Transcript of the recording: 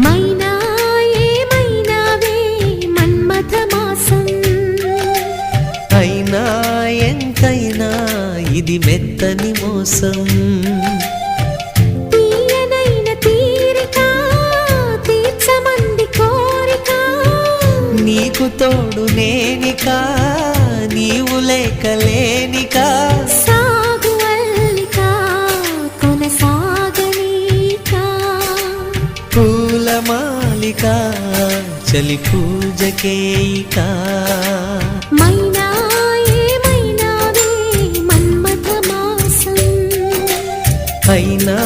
మైనా ఏమైనావే మన్మథ మాసం, అయినా ఎంతైనా ఇది మెత్తని మోసం. తీయనైన తీరిక తీర్చమంది కోరిక, నీకు తోడు నేనికా నీవు లేకలేనికా. సాగు అల్లిక కొనసాగనీక, పూల మాలిక చలి పూజకేయిక. మైనా ఏమైనావే మన్మథ మాసం, అయినా